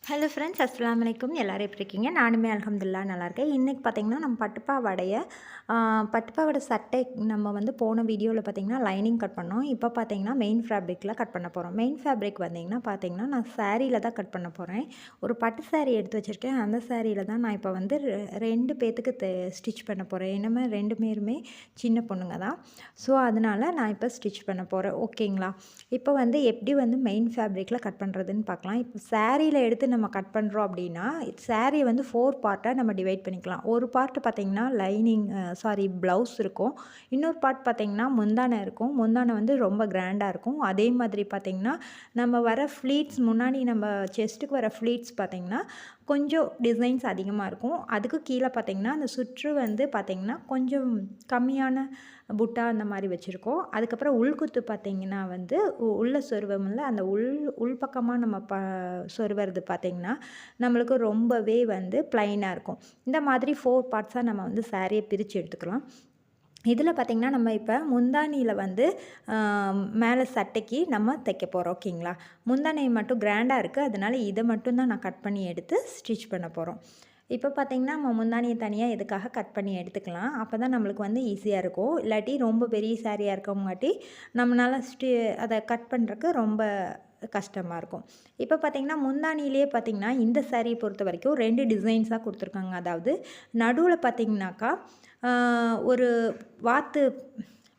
Hello friends, அஸ்ஸலாமு அலைக்கும். எல்லோரும் எப்படி இருக்கீங்க? நானுமே அல்ஹம்துலில்லாஹ் நல்லாயிருக்கேன். இன்றைக்கி பார்த்திங்கன்னா நம்ம பட்டுப்பாவாடை சட்டை நம்ம வந்து போன வீடியோவில் பார்த்திங்கன்னா லைனிங் கட் பண்ணோம். இப்போ பார்த்திங்கன்னா மெயின் ஃபேப்ரிக்கில் கட் பண்ண போகிறோம். மெயின் ஃபேப்ரிக் வந்திங்கன்னா பார்த்திங்கன்னா நான் சாரியில் தான் கட் பண்ண போகிறேன். ஒரு பட்டு சாரீ எடுத்து வச்சுருக்கேன். அந்த சாரியில் தான் நான் இப்போ வந்து 2 பேத்துக்கு ஸ்டிச் பண்ண போகிறேன். என்னமே 2 பேருமே சின்ன பொண்ணுங்க தான். ஸோ அதனால் நான் இப்போ ஸ்டிச் பண்ண போகிறேன். ஓகேங்களா? இப்போ வந்து எப்படி வந்து மெயின் ஃபேப்ரிக்கில் கட் பண்ணுறதுன்னு பார்க்கலாம். இப்போ சாரியில் எடுத்து நம்ம கட் பண்ணுறோம் அப்படின்னா சாரியை வந்து 4 பார்ட்டாக நம்ம டிவைட் பண்ணிக்கலாம். ஒரு பார்ட் பார்த்திங்கன்னா ப்ளவுஸ் இருக்கும். இன்னொரு பார்ட் பார்த்திங்கன்னா முந்தானை இருக்கும். முந்தானை வந்து ரொம்ப கிராண்டாக இருக்கும். அதே மாதிரி பார்த்திங்கன்னா நம்ம வர ஃப்ளீட்ஸ் முன்னாடி நம்ம செஸ்ட்டுக்கு வர ஃப்ளீட்ஸ் பார்த்திங்கன்னா கொஞ்சம் டிசைன்ஸ் அதிகமாக இருக்கும். அதுக்கு கீழே பார்த்திங்கன்னா அந்த சுற்று வந்து பார்த்திங்கன்னா கொஞ்சம் கம்மியான புட்டா அந்த மாதிரி வச்சுருக்கோம். அதுக்கப்புறம் உள்குத்து பார்த்திங்கன்னா வந்து உள்ள சொருவமில்ல அந்த உள்பக்கமாக நம்ம சொருவது பார்த்திங்கன்னா நம்மளுக்கு ரொம்பவே வந்து ப்ளைனாக இருக்கும். இந்த மாதிரி 4 பார்ட்ஸாக நம்ம வந்து சாரியை பிரித்து எடுத்துக்கலாம். இதில் பார்த்திங்கன்னா நம்ம இப்போ முந்தானியில் வந்து மேலே சட்டைக்கு நம்ம தைக்க போகிறோம். ஓகேங்களா? முந்தானை மட்டும் கிராண்டாக இருக்குது. அதனால் இதை மட்டும் தான் நான் கட் பண்ணி எடுத்து ஸ்டிச் பண்ண போகிறோம். இப்போ பார்த்திங்கன்னா நம்ம முந்தானியை தனியாக எதுக்காக கட் பண்ணி எடுத்துக்கலாம். அப்போ தான் நம்மளுக்கு வந்து ஈஸியாக இருக்கும். இல்லாட்டி ரொம்ப பெரிய சாரியாக இருக்கவங்காட்டி நம்மளால் அதை கட் பண்ணுறக்கு ரொம்ப கஷ்டமாக இருக்கும். இப்போ பார்த்திங்கன்னா முந்தானியிலே பார்த்திங்கன்னா இந்த சாரியை பொறுத்த வரைக்கும் 2 டிசைன்ஸாக கொடுத்துருக்காங்க. அதாவது நடுவில் பார்த்திங்கனாக்கா ஒரு வாத்து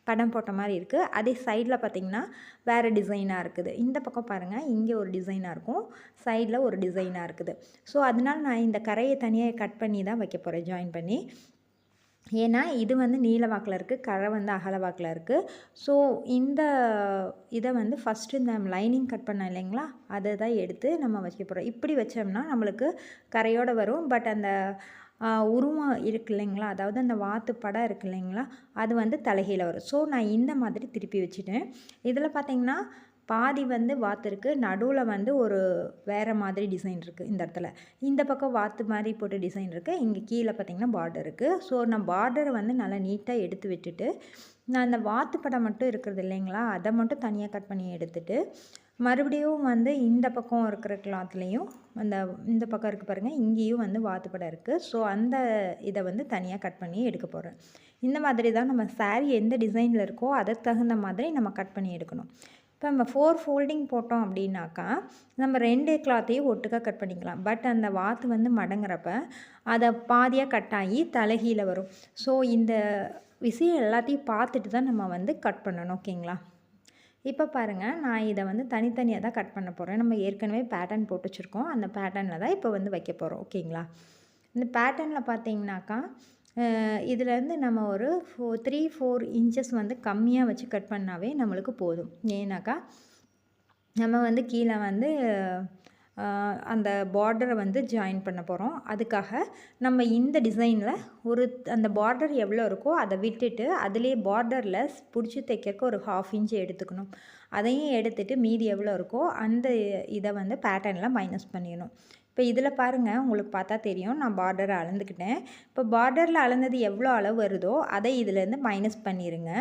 படம் போட்ட மாதிரி இருக்குது. அதே சைடில் பார்த்திங்கன்னா வேறு டிசைனாக இருக்குது. இந்த பக்கம் பாருங்கள், இங்கே ஒரு டிசைனாக இருக்கும், சைடில் ஒரு டிசைனாக இருக்குது. ஸோ அதனால் நான் இந்த கரையை தனியாக கட் பண்ணி தான் வைக்க போகிறேன், ஜாயின் பண்ணி. ஏன்னா இது வந்து நீல வாக்கில் இருக்குது, கரை வந்து அகல வாக்கில் இருக்குது. ஸோ இந்த இதை வந்து ஃபஸ்ட்டு இந்த லைனிங் கட் பண்ண இல்லைங்களா, அதை தான் எடுத்து நம்ம வைக்க போகிறோம். இப்படி வச்சோம்னா நம்மளுக்கு கரையோடு வரும். பட் அந்த உருவம் இருக்கு இல்லைங்களா, அதாவது அந்த வாத்து படம் இருக்கு இல்லைங்களா, அது வந்து தலைகீழ வரும். ஸோ நான் இந்த மாதிரி திருப்பி வச்சுட்டேன். இதில் பார்த்திங்கன்னா பாதி வந்து வாத்து இருக்குது, நடுவில் வந்து ஒரு வேறு மாதிரி டிசைன் இருக்குது. இந்த இடத்துல இந்த பக்கம் வாத்து மாதிரி போட்டு டிசைன் இருக்குது, இங்கே கீழே பார்த்திங்கன்னா பார்டர் இருக்குது. ஸோ நான் பார்டரை வந்து நல்லா நீட்டாக எடுத்து விட்டுட்டு நான் அந்த வாத்து படம் மட்டும் இருக்கிறது இல்லைங்களா, அதை மட்டும் தனியாக கட் பண்ணி எடுத்துகிட்டு மறுபடியும் வந்து இந்த பக்கம் இருக்கிற கிளாத்லேயும் இந்த பக்கம் இருக்குது பாருங்கள், இங்கேயும் வந்து வாத்து படம் இருக்குது. ஸோ அந்த இதை வந்து தனியாக கட் பண்ணி எடுக்க போகிறேன். இந்த மாதிரி தான் நம்ம சாரீ எந்த டிசைனில் இருக்கோ அதுக்கு தகுந்த மாதிரி நம்ம கட் பண்ணி எடுக்கணும். இப்போ நம்ம 4 ஃபோல்டிங் போட்டோம் அப்படின்னாக்கா நம்ம 2 கிளாத்தையும் ஒட்டுக்காக கட் பண்ணிக்கலாம். பட் அந்த வாத்து வந்து மடங்குறப்ப அதை பாதியாக கட் ஆகி தலைகீழ வரும். ஸோ இந்த விஷயம் எல்லாத்தையும் பார்த்துட்டு தான் நம்ம வந்து கட் பண்ணணும். ஓகேங்களா? இப்போ பாருங்கள், நான் இதை வந்து தனித்தனியாக தான் கட் பண்ண போகிறேன். நம்ம ஏற்கனவே பேட்டர்ன் போட்டு வச்சுருக்கோம். அந்த பேட்டர்னில் தான் இப்போ வந்து வைக்க போகிறோம். ஓகேங்களா? இந்த பேட்டர்னில் பார்த்தீங்கன்னாக்கா இதுலேருந்து நம்ம ஒரு 3-4 இன்ச்சஸ் வந்து கம்மியாக வச்சு கட் பண்ணாவே நம்மளுக்கு போதும். ஏன்னாக்கா நம்ம வந்து கீழே வந்து அந்த பார்டரை வந்து ஜாயின் பண்ண போகிறோம். அதுக்காக நம்ம இந்த டிசைனில் அந்த பார்டர் எவ்வளோ இருக்கோ அதை விட்டுட்டு அதிலே பார்டரில் பிடிச்சி தைக்கிறக்கு ஒரு 1/2 இன்ச் எடுத்துக்கணும். அதையும் எடுத்துகிட்டு மீதி எவ்வளோ இருக்கோ அந்த இதை வந்து பேட்டர்னில் மைனஸ் பண்ணிடணும். இப்போ இதில் பாருங்கள், உங்களுக்கு பார்த்தா தெரியும், நான் பார்டரை அளந்துக்கிட்டேன். இப்போ பார்டரில் அளந்தது எவ்வளோ அளவு வருதோ அதை இதிலேருந்து மைனஸ் பண்ணிடுங்க.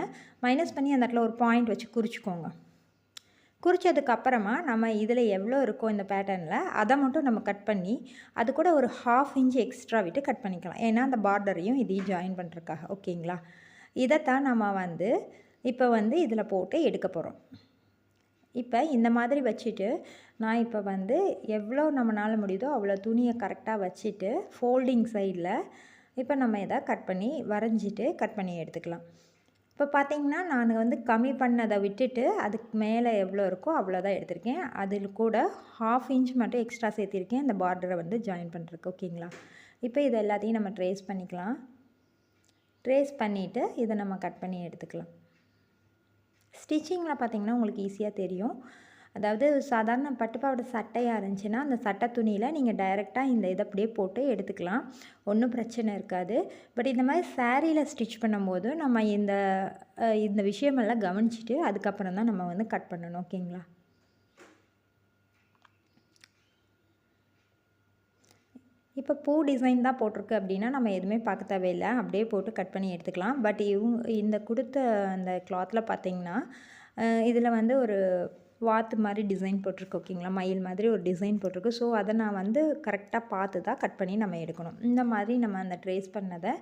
மைனஸ் பண்ணி அந்த இடத்துல ஒரு பாயிண்ட் வச்சு குறிச்சிக்கோங்க. குறித்ததுக்கப்புறமா நம்ம இதில் எவ்வளோ இருக்கோ இந்த பேட்டர்னில் அதை மட்டும் நம்ம கட் பண்ணி அது கூட ஒரு 1/2 இன்ச் எக்ஸ்ட்ரா விட்டு கட் பண்ணிக்கலாம். ஏன்னா அந்த பார்டரையும் இதையும் ஜாயின் பண்ணுறதுக்காக. ஓகேங்களா? இதைத்தான் நம்ம வந்து இப்போ வந்து இதில் போட்டு எடுக்க போகிறோம். இப்போ இந்த மாதிரி வச்சுட்டு நான் இப்போ வந்து எவ்வளோ நம்மளால் முடியுதோ அவ்வளோ துணியை கரெக்டாக வச்சுட்டு ஃபோல்டிங் சைடில் இப்போ நம்ம இதை வரைஞ்சிட்டு கட் பண்ணி எடுத்துக்கலாம். இப்போ பார்த்திங்கன்னா நான் வந்து கம்மி பண்ணதை விட்டுட்டு அதுக்கு மேலே எவ்வளோ இருக்கோ அவ்வளோதான் எடுத்திருக்கேன். அதில் கூட 1/2 இன்ச் மட்டும் எக்ஸ்ட்ரா சேர்த்திருக்கேன் இந்த பார்டரை வந்து ஜாயின் பண்ணுறதுக்கு. ஓகேங்களா? இப்போ இது எல்லாத்தையும் நம்ம ட்ரேஸ் பண்ணிக்கலாம். ட்ரேஸ் பண்ணிவிட்டு இதை நம்ம கட் பண்ணி எடுத்துக்கலாம். ஸ்டிச்சிங்கில் பார்த்திங்கன்னா உங்களுக்கு ஈஸியாக தெரியும். அதாவது சாதாரண பட்டுப்பாவாடை சட்டையாக இருந்துச்சுன்னா அந்த சட்டை துணியில் நீங்கள் டைரெக்டாக இந்த இதை அப்படியே போட்டு எடுத்துக்கலாம், ஒன்றும் பிரச்சனை இருக்காது. பட் இந்த மாதிரி சாரியில் ஸ்டிச் பண்ணும்போது நம்ம இந்த விஷயமெல்லாம் கவனிச்சிட்டு அதுக்கப்புறம் தான் நம்ம வந்து கட் பண்ணணும். ஓகேங்களா? இப்போ பூ டிசைன் தான் போட்டிருக்கு அப்படின்னா நம்ம எதுவுமே பார்க்க தேவையில்லை, அப்படியே போட்டு கட் பண்ணி எடுத்துக்கலாம். பட் இந்த கொடுத்த அந்த கிளாத்தில் பார்த்திங்கன்னா இதில் வந்து ஒரு வாத்து மாதிரி டிசைன் போட்டிருக்கு ஓகேங்களா, மயில் மாதிரி ஒரு டிசைன் போட்டிருக்கு. ஸோ அதை நான் வந்து கரெக்டாக பார்த்து தான் கட் பண்ணி நம்ம எடுக்கணும். இந்த மாதிரி நம்ம அந்த ட்ரேஸ் பண்ணதை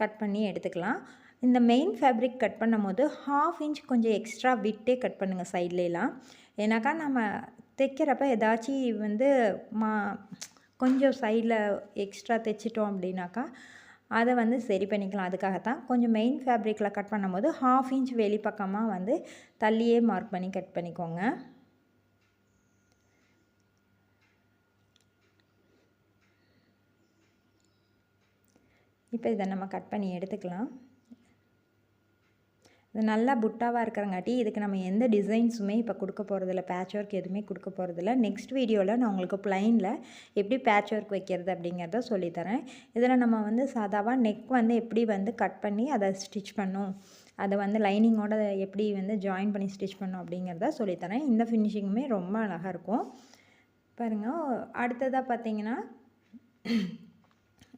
கட் பண்ணி எடுத்துக்கலாம். இந்த மெயின் ஃபேப்ரிக் கட் பண்ணும்போது 1/2 இன்ச் கொஞ்சம் எக்ஸ்ட்ரா விட்டே கட் பண்ணுங்கள் சைட்லலாம். ஏன்னாக்கா நம்ம தைக்கிறப்ப ஏதாச்சும் வந்து கொஞ்சம் சைடில் எக்ஸ்ட்ரா தைச்சிட்டோம் அப்படின்னாக்கா அதை வந்து சரி பண்ணிக்கலாம். அதுக்காகத்தான் கொஞ்சம் மெயின் ஃபேப்ரிக்கில் கட் பண்ணும்போது 1/2 இன்ச் வெளிப்பக்கமாக வந்து தள்ளியே மார்க் பண்ணி கட் பண்ணிக்கோங்க. இப்போ இதை நம்ம கட் பண்ணி எடுத்துக்கலாம். இது நல்லா புட்டாவாக இருக்கிறங்காட்டி இதுக்கு நம்ம எந்த டிசைன்ஸுமே இப்போ கொடுக்க போகிறதில்ல, பேட்ச் ஒர்க் எதுவுமே கொடுக்க போகிறதில்ல. நெக்ஸ்ட் வீடியோவில் நான் உங்களுக்கு ப்ளைனில் எப்படி பேட்ச் ஒர்க் வைக்கிறது அப்படிங்கிறத சொல்லித்தரேன். இதில் நம்ம வந்து சாதாவாக நெக் வந்து எப்படி வந்து கட் பண்ணி அதை ஸ்டிச் பண்ணும், அதை வந்து லைனிங்கோட எப்படி வந்து ஜாயின் பண்ணி ஸ்டிச் பண்ணும் அப்படிங்கிறத சொல்லித்தரேன். இந்த ஃபினிஷிங்குமே ரொம்ப அழகாக இருக்கும் பாருங்கள். அடுத்ததாக பார்த்தீங்கன்னா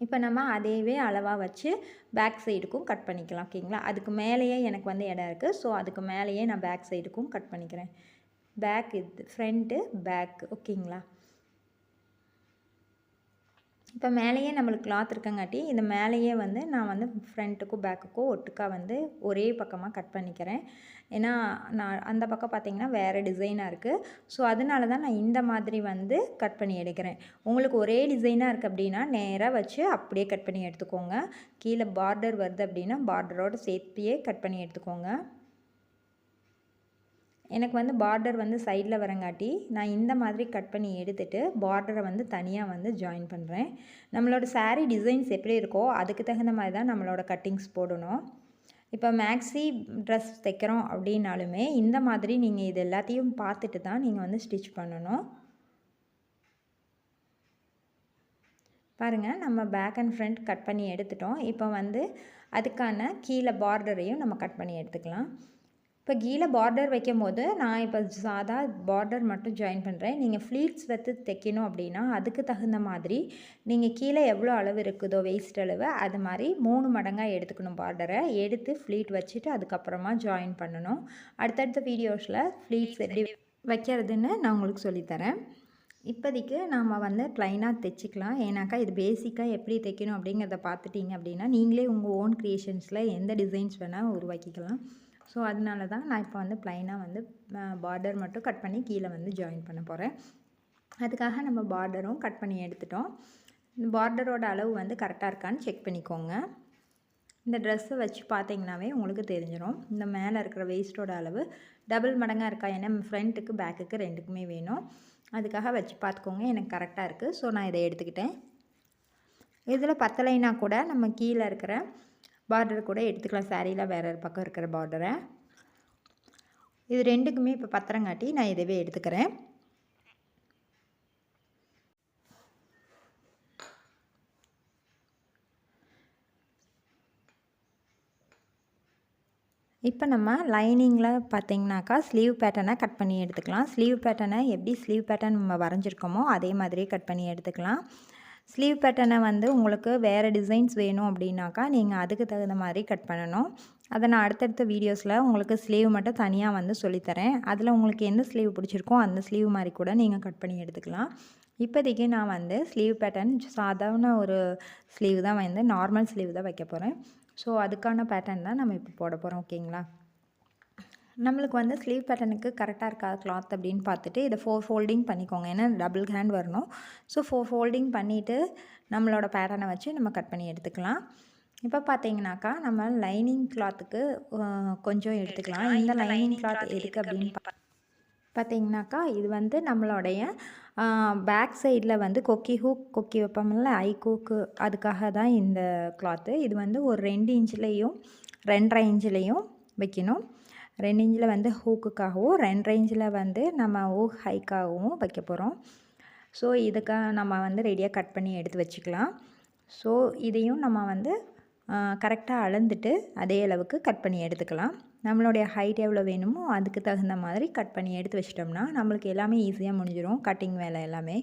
இப்போ நம்ம அதையவே அளவாக வச்சு பேக் சைடுக்கும் கட் பண்ணிக்கலாம் ஓகேங்களா. அதுக்கு மேலேயே எனக்கு வந்து இடம் இருக்குது. ஸோ அதுக்கு மேலேயே நான் பேக் சைடுக்கும் கட் பண்ணிக்கிறேன். பேக் இது ஃப்ரண்ட்டு பேக் ஓகேங்களா. இப்போ மேலேயே நம்மளுக்கு கிளாத் இருக்கங்காட்டி இந்த மேலேயே வந்து நான் வந்து ஃப்ரண்ட்டுக்கும் பேக்குக்கும் ஒட்டுக்கா வந்து ஒரே பக்கமாக கட் பண்ணிக்கிறேன். ஏன்னா நான் அந்த பக்கம் பார்த்திங்கன்னா வேறு டிசைனாக இருக்குது. ஸோ அதனால தான் நான் இந்த மாதிரி வந்து கட் பண்ணி எடுக்கிறேன். உங்களுக்கு ஒரே டிசைனாக இருக்குது அப்படின்னா நேராக வச்சு அப்படியே கட் பண்ணி எடுத்துக்கோங்க. கீழே பார்டர் வருது அப்படின்னா பார்டரோடு சேர்த்தியே கட் பண்ணி எடுத்துக்கோங்க. எனக்கு வந்து பார்டர் வந்து சைடில் வரங்காட்டி நான் இந்த மாதிரி கட் பண்ணி எடுத்துகிட்டு பார்டரை வந்து தனியாக வந்து ஜாயின் பண்ணுறேன். நம்மளோட சாரீ டிசைன்ஸ் எப்படி இருக்கோ அதுக்கு தகுந்த மாதிரி தான் நம்மளோட கட்டிங்ஸ் போடணும். இப்போ மேக்ஸி ட்ரெஸ் தைக்கிறோம் அப்படின்னாலுமே இந்த மாதிரி நீங்கள் இது எல்லாத்தையும் பார்த்துட்டு தான் நீங்கள் வந்து ஸ்டிச் பண்ணணும். பாருங்கள், நம்ம பேக் அண்ட் ஃப்ரண்ட் கட் பண்ணி எடுத்துட்டோம். இப்போ வந்து அதுக்கான கீழே பார்டரையும் நம்ம கட் பண்ணி எடுத்துக்கலாம். இப்போ கீழே பார்டர் வைக்கும் போது நான் இப்போ சாதா பார்டர் மட்டும் ஜாயின் பண்ணுறேன். நீங்கள் ஃப்ளீட்ஸ் வைத்து தைக்கணும் அப்படின்னா அதுக்கு தகுந்த மாதிரி நீங்கள் கீழே எவ்வளோ அளவு இருக்குதோ வெயிஸ்ட் அளவு அது மாதிரி 3 மடங்காக எடுத்துக்கணும். பார்டரை எடுத்து ஃப்ளீட் வச்சுட்டு அதுக்கப்புறமா ஜாயின் பண்ணணும். அடுத்தடுத்த வீடியோஸில் ஃப்ளீட்ஸ் எப்படி வைக்கிறதுன்னு நான் உங்களுக்கு சொல்லித்தரேன். இப்போதைக்கு நாம் வந்து ப்ளைனாக தைச்சிக்கலாம். ஏன்னாக்கா இது பேசிக்காக எப்படி தைக்கணும் அப்படிங்கிறத பார்த்துட்டிங்க அப்படின்னா நீங்களே உங்கள் ஓன் க்ரியேஷன்ஸில் எந்த டிசைன்ஸ் வேணால் உருவாக்கிக்கலாம். ஸோ அதனால தான் நான் இப்போ வந்து ப்ளைனாக வந்து பார்டர் மட்டும் கட் பண்ணி கீழே வந்து ஜாயின் பண்ண போகிறேன். அதுக்காக நம்ம பார்டரும் கட் பண்ணி எடுத்துட்டோம். இந்த பார்டரோட அளவு வந்து கரெக்டாக இருக்கான்னு செக் பண்ணிக்கோங்க. இந்த ட்ரெஸ்ஸை வச்சு பார்த்தீங்கன்னாவே உங்களுக்கு தெரிஞ்சிடும். இந்த மேலே இருக்கிற வேஸ்ட்டோட அளவு டபுள் மடங்காக இருக்கா, ஏன்னா ஃப்ரண்ட்டுக்கு பேக்குக்கு ரெண்டுக்குமே வேணும். அதுக்காக வச்சு பார்த்துக்கோங்க. எனக்கு கரெக்டாக இருக்குது. ஸோ நான் இதை எடுத்துக்கிட்டேன். இதில் பத்தலைனா கூட நம்ம கீழே இருக்கிற பார்டர் கூட எடுத்துக்கலாம். சாரியில் வேறு பக்கம் இருக்கிற பார்டரை இது ரெண்டுக்குமே இப்போ பத்திரங்காட்டி நான் இதவே எடுத்துக்கிறேன். இப்போ நம்ம லைனிங்கில் பார்த்திங்கனாக்கா ஸ்லீவ் பேட்டர்னை கட் பண்ணி எடுத்துக்கலாம். ஸ்லீவ் பேட்டர்னை எப்படி ஸ்லீவ் பேட்டர்ன் நம்ம வரைஞ்சிருக்கோமோ அதே மாதிரியே கட் பண்ணி எடுத்துக்கலாம். ஸ்லீவ் பேட்டர்னை வந்து உங்களுக்கு வேறு டிசைன்ஸ் வேணும் அப்படின்னாக்கா நீங்கள் அதுக்கு தகுந்த மாதிரி கட் பண்ணணும். அதை நான் அடுத்தடுத்த வீடியோஸில் உங்களுக்கு ஸ்லீவ் மட்டும் தனியாக வந்து சொல்லித்தரேன். அதில் உங்களுக்கு எந்த ஸ்லீவ் பிடிச்சிருக்கோ அந்த ஸ்லீவ் மாதிரி கூட நீங்கள் கட் பண்ணி எடுத்துக்கலாம். இப்போதைக்கு நான் வந்து ஸ்லீவ் பேட்டர்ன் சாதாரண ஒரு ஸ்லீவ் தான் வந்து நார்மல் ஸ்லீவ் தான் வைக்க போகிறேன். ஸோ அதுக்கான பேட்டர்ன் தான் நம்ம இப்போ போட போகிறோம் ஓகேங்களா. நம்மளுக்கு வந்து ஸ்லீவ் பேட்டர்னுக்கு கரெக்டாக இருக்கா கிளாத் அப்படின்னு பார்த்துட்டு இதை 4 ஃபோல்டிங் பண்ணிக்கோங்க. ஏன்னா டபுள் ஹேண்ட் வரணும். ஸோ 4 ஃபோல்டிங் பண்ணிவிட்டு நம்மளோட பேட்டர்னை வச்சு நம்ம கட் பண்ணி எடுத்துக்கலாம். இப்போ பார்த்தீங்கன்னாக்கா நம்ம லைனிங் கிளாத்துக்கு கொஞ்சம் எடுத்துக்கலாம். இந்த லைனிங் கிளாத் எதுக்கு அப்படின்னு பார்த்தீங்கன்னாக்கா இது வந்து நம்மளுடைய பேக் சைடில் வந்து கொக்கி வைப்போம்ல ஐ ஹூக்கு, அதுக்காக தான் இந்த கிளாத்து. இது வந்து ஒரு 2 இன்ச்லேயும் 2.5 இன்ச்லேயும் வைக்கணும். 2 இன்ச்சில் வந்து ஹூக்குக்காகவும் 2.5 இன்ச்சில் வந்து நம்ம ஹூக் ஹைக்காகவும் வைக்க போகிறோம். ஸோ இதுக்காக நம்ம வந்து ரெடியாக கட் பண்ணி எடுத்து வச்சுக்கலாம். ஸோ இதையும் நம்ம வந்து கரெக்டாக அளந்துட்டு அதே அளவுக்கு கட் பண்ணி எடுத்துக்கலாம். நம்மளுடைய ஹைட் எவ்வளோ வேணுமோ அதுக்கு தகுந்த மாதிரி கட் பண்ணி எடுத்து வச்சிட்டோம்னா நம்மளுக்கு எல்லாமே ஈஸியாக முடிஞ்சிடும். கட்டிங் வேலை எல்லாமே.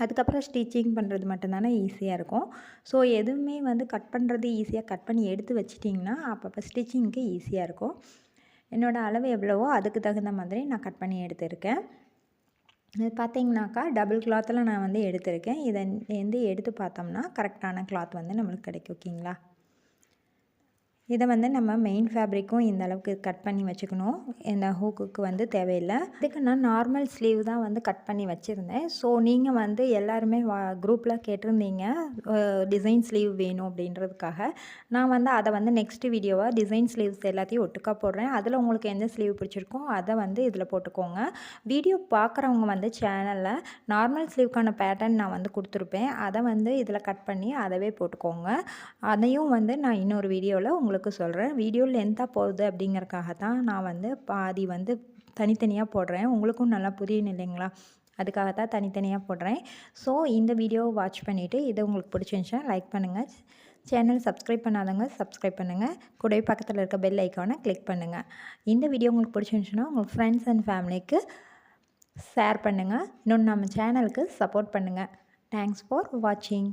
அதுக்கப்புறம் ஸ்டிச்சிங் பண்ணுறது மட்டும்தானே ஈஸியாக இருக்கும். ஸோ எதுவுமே வந்து கட் பண்ணுறது ஈஸியாக கட் பண்ணி எடுத்து வச்சிட்டிங்கன்னா அப்பப்போ ஸ்டிச்சிங்க்கு ஈஸியாக இருக்கும். என்னோடய அளவு எவ்வளவோ அதுக்கு தகுந்த மாதிரி நான் கட் பண்ணி எடுத்திருக்கேன். இது பார்த்தீங்கன்னாக்கா டபுள் கிளாத்தில் நான் வந்து எடுத்திருக்கேன். இதை வந்து எடுத்து பார்த்தோம்னா கரெக்டான கிளாத் வந்து நம்மளுக்கு கிடைக்கும். ஓகேங்களா? இதை வந்து நம்ம மெயின் ஃபேப்ரிக்கும் இந்த அளவுக்கு கட் பண்ணி வச்சுக்கணும். இந்த ஹூக்குக்கு வந்து தேவையில்லை. இதுக்கு நான் நார்மல் ஸ்லீவ் தான் வந்து கட் பண்ணி வச்சுருந்தேன். ஸோ நீங்கள் வந்து எல்லாருமே குரூப்பில் கேட்டிருந்தீங்க டிசைன் ஸ்லீவ் வேணும் அப்படின்றதுக்காக. நான் வந்து அதை வந்து நெக்ஸ்ட் வீடியோவாக டிசைன் ஸ்லீவ்ஸ் எல்லாத்தையும் ஒட்டுக்கா போடுறேன். அதில் உங்களுக்கு எந்த ஸ்லீவ் பிடிச்சிருக்கோ அதை வந்து இதில் போட்டுக்கோங்க. வீடியோ பார்க்குறவங்க வந்து சேனலில் நார்மல் ஸ்லீவ்க்கான பேட்டர்ன் நான் வந்து கொடுத்துருப்பேன். அதை வந்து இதில் கட் பண்ணி அதவே போட்டுக்கோங்க. அதையும் வந்து நான் இன்னொரு வீடியோவில் உங்களுக்கு சொல்கிறேன். வீடியோ லென்த்தாக போகுது அப்படிங்கிறக்காக தான் நான் வந்து பாதி வந்து தனித்தனியாக போடுறேன். உங்களுக்கும் நல்லா புரியும் இல்லைங்களா? அதுக்காக தான் தனித்தனியாக போடுறேன். ஸோ இந்த வீடியோவை வாட்ச் பண்ணிவிட்டு இது உங்களுக்கு பிடிச்சிருந்துச்சுன்னா லைக் பண்ணுங்கள். சேனல் சப்ஸ்கிரைப் பண்ணாதவங்க சப்ஸ்கிரைப் பண்ணுங்கள். கூடவே பக்கத்தில் இருக்க பெல் ஐக்கானை கிளிக் பண்ணுங்கள். இந்த வீடியோ உங்களுக்கு பிடிச்சிருந்துச்சுன்னா உங்கள் ஃப்ரெண்ட்ஸ் அண்ட் ஃபேமிலிக்கு ஷேர் பண்ணுங்கள். இன்னொன்று நம்ம சேனலுக்கு சப்போர்ட் பண்ணுங்கள். தேங்க்ஸ் ஃபார் வாட்சிங்.